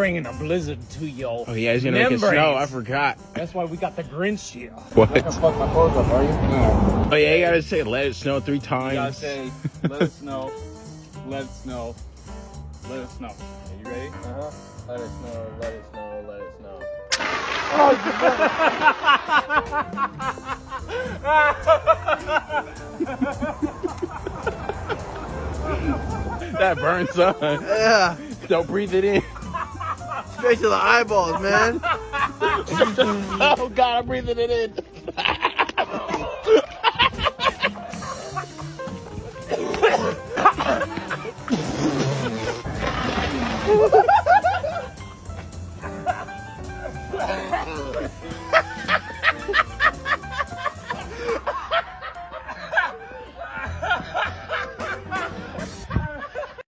Bringing a blizzard to y'all. Oh yeah, he's gonna make it snow. I forgot. That's why we got the Grinch here. What? You're not gonna fuck my clothes up, are you? No. Oh yeah, you gotta say let it snow 3 times. You gotta say, let it snow, let it snow, let it snow. Are you ready? Uh-huh. Let it snow, let it snow, let it snow. That burns on. Yeah. Don't breathe it in. Straight to the eyeballs, man. Oh God, I'm breathing it in.